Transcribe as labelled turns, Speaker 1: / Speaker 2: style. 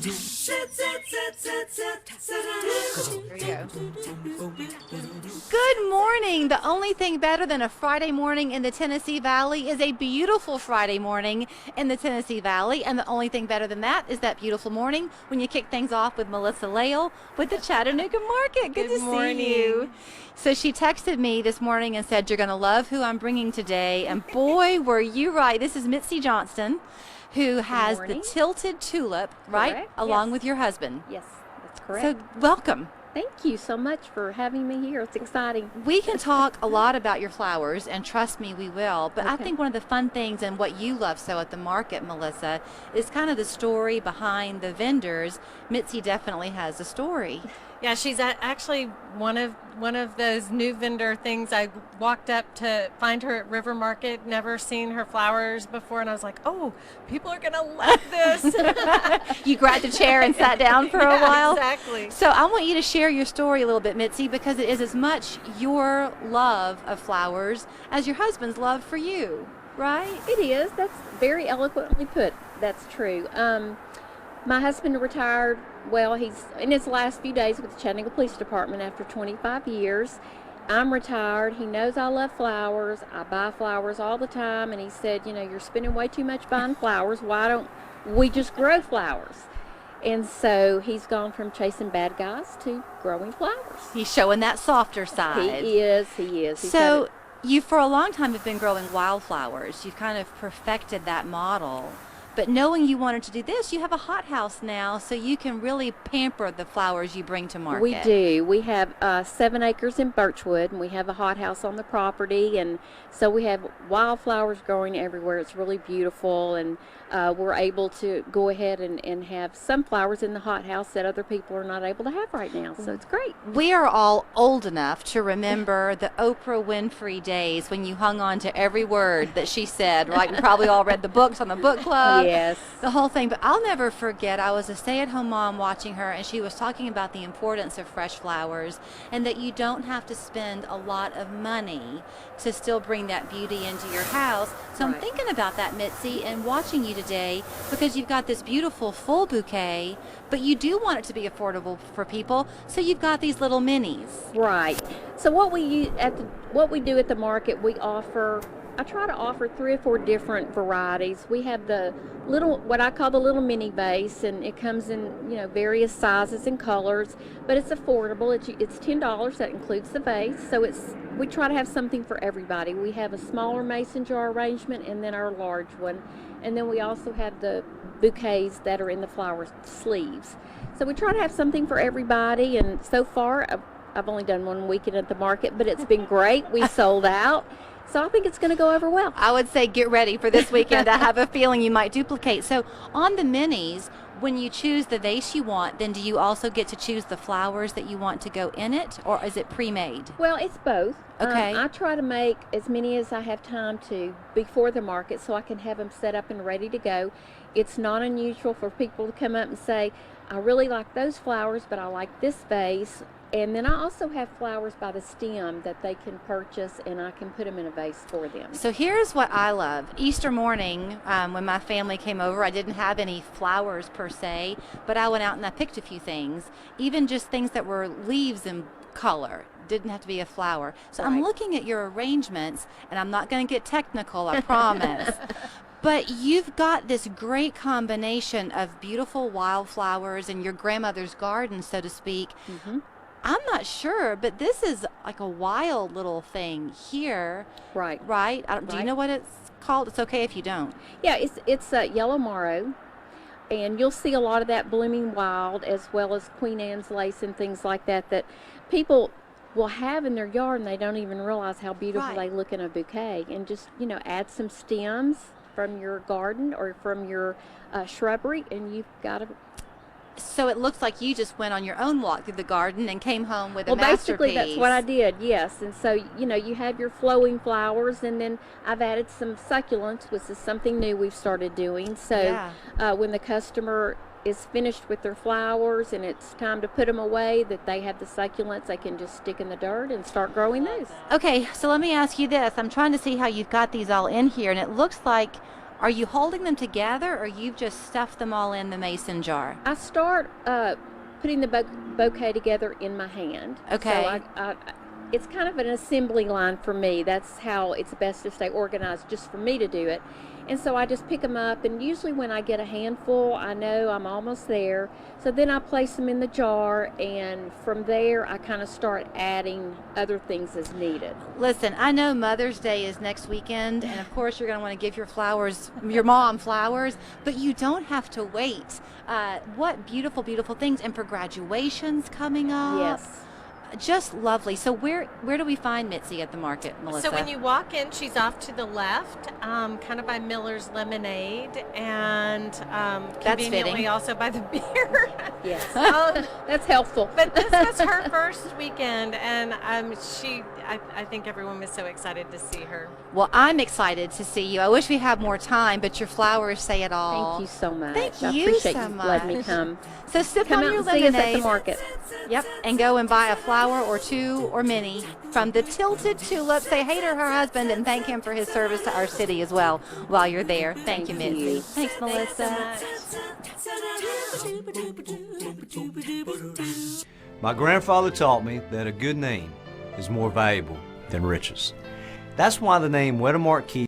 Speaker 1: There you go. Good morning. The only thing better than a Friday morning in the Tennessee Valley is a beautiful Friday morning in the Tennessee Valley. And the only thing better than that is that beautiful morning when you kick things off with Melissa Lale with the Chattanooga Market. Good to see you. So she texted me this morning and said, you're going to love who I'm bringing today. And boy, were you right. This is Mitzi Johnston, who has the Tilted Tulip, right?
Speaker 2: Correct.
Speaker 1: Along with your husband.
Speaker 2: Yes, that's correct.
Speaker 1: So welcome.
Speaker 2: Thank you so much for having me here. It's exciting.
Speaker 1: We can talk a lot about your flowers, and trust me, we will. But I think one of the fun things and what you love so at the market, Melissa, is kind of the story behind the vendors. Mitzi definitely has a story.
Speaker 3: Yeah, she's actually one of those new vendor things. I walked up to find her at River Market, never seen her flowers before, and I was like, oh, people are going to love this.
Speaker 1: You grabbed a chair and sat down for a while?
Speaker 3: Exactly.
Speaker 1: So I want you to share your story a little bit, Mitzi, because it is as much your love of flowers as your husband's love for you, right?
Speaker 2: It is. That's very eloquently put. That's true. My husband retired, well, he's in his last few days with the Chattanooga Police Department after 25 years. I'm retired. He knows I love flowers. I buy flowers all the time. And he said, you know, you're spending way too much buying flowers. Why don't we just grow flowers? And so he's gone from chasing bad guys to growing flowers.
Speaker 1: He's showing that softer side.
Speaker 2: He is. He's
Speaker 1: so you, for a long time, have been growing wildflowers. You've kind of perfected that model. But knowing you wanted to do this, you have a hothouse now, so you can really pamper the flowers you bring to market.
Speaker 2: We do. We have 7 acres in Birchwood, and we have a hothouse on the property, and so we have wildflowers growing everywhere. It's really beautiful, and we're able to go ahead and have some flowers in the hothouse that other people are not able to have right now, so it's great.
Speaker 1: We are all old enough to remember the Oprah Winfrey days when you hung on to every word that she said, right? We probably all read the books on the book club.
Speaker 2: Yes.
Speaker 1: The whole thing. But I'll never forget, I was a stay-at-home mom watching her, and she was talking about the importance of fresh flowers and that you don't have to spend a lot of money to still bring that beauty into your house. So I'm thinking about that, Mitzi, and watching you today, because you've got this beautiful full bouquet, but you do want it to be affordable for people, so you've got these little minis.
Speaker 2: Right. So what we do at the market, I try to offer 3 or 4 different varieties. We have the little, what I call the little mini vase, and it comes in, you know, various sizes and colors, but it's affordable. It's $10. That includes the vase. So we try to have something for everybody. We have a smaller mason jar arrangement and then our large one, and then we also have the bouquets that are in the flower sleeves. So we try to have something for everybody, and so far I've only done 1 weekend at the market, but it's been great. We sold out. So I think it's going to go over well.
Speaker 1: I would say get ready for this weekend. I have a feeling you might duplicate. So on the minis, when you choose the vase you want, then do you also get to choose the flowers that you want to go in it, or is it pre-made?
Speaker 2: Well, it's both.
Speaker 1: Okay.
Speaker 2: I try to make as many as I have time to before the market so I can have them set up and ready to go. It's not unusual for people to come up and say, I really like those flowers, but I like this vase. And then I also have flowers by the stem that they can purchase, and I can put them in a vase for them.
Speaker 1: So here's what I love. Easter morning, when my family came over, I didn't have any flowers per se, but I went out and I picked a few things, even just things that were leaves in color. Didn't have to be a flower. So I'm looking at your arrangements, and I'm not going to get technical, I promise. But you've got this great combination of beautiful wildflowers in your grandmother's garden, so to speak. Mm-hmm. I'm not sure, but this is like a wild little thing here.
Speaker 2: Right.
Speaker 1: Right? Do you know what it's called? It's okay if you don't.
Speaker 2: Yeah, it's yellow marrow, and you'll see a lot of that blooming wild, as well as Queen Anne's lace and things like that people will have in their yard, and they don't even realize how beautiful they look in a bouquet. And just, you know, add some stems from your garden or from your shrubbery, and you've got a
Speaker 1: So it looks like you just went on your own walk through the garden and came home with a masterpiece.
Speaker 2: Well, basically that's what I did, yes. And so, you know, you have your flowing flowers, and then I've added some succulents, which is something new we've started doing. So when the customer is finished with their flowers and it's time to put them away, that they have the succulents they can just stick in the dirt and start growing those.
Speaker 1: Okay, so let me ask you this. I'm trying to see how you've got these all in here, and it looks like Are you holding them together, or you've just stuffed them all in the mason jar?
Speaker 2: I start putting the bouquet together in my hand.
Speaker 1: Okay.
Speaker 2: So it's kind of an assembly line for me. That's how it's best to stay organized, just for me to do it. And so I just pick them up, and usually when I get a handful, I know I'm almost there. So then I place them in the jar, and from there I kind of start adding other things as needed.
Speaker 1: Listen, I know Mother's Day is next weekend, and of course you're going to want to give your mom flowers, but you don't have to wait. What beautiful, beautiful things. And for graduations coming up.
Speaker 2: Yes.
Speaker 1: Just lovely. So where do we find Mitzi at the market, Melissa?
Speaker 3: So when you walk in, she's off to the left, kind of by Miller's Lemonade, and conveniently
Speaker 1: fitting.
Speaker 3: also by the beer.
Speaker 2: Yes.
Speaker 3: Um,
Speaker 2: That's helpful.
Speaker 3: But this was her first weekend, and I think everyone was so excited to see her.
Speaker 1: Well, I'm excited to see you. I wish we had more time, but your flowers say it all.
Speaker 2: Thank you so much.
Speaker 1: Thank
Speaker 2: I
Speaker 1: you
Speaker 2: appreciate
Speaker 1: so
Speaker 2: you letting me
Speaker 1: much.
Speaker 2: come.
Speaker 1: So sip
Speaker 2: Come
Speaker 1: on
Speaker 2: out
Speaker 1: your
Speaker 2: and see us
Speaker 1: lemonade.
Speaker 2: at the market.
Speaker 1: Yep, and go and buy a flower or two or many from the Tilted Tulip. Say hey to her husband and thank him for his service to our city as well while you're there. Thank you,
Speaker 2: Thank
Speaker 1: Mitzi.
Speaker 2: you.
Speaker 1: Thanks, Melissa.
Speaker 4: My grandfather taught me that a good name is more valuable than riches. That's why the name Wedemark Key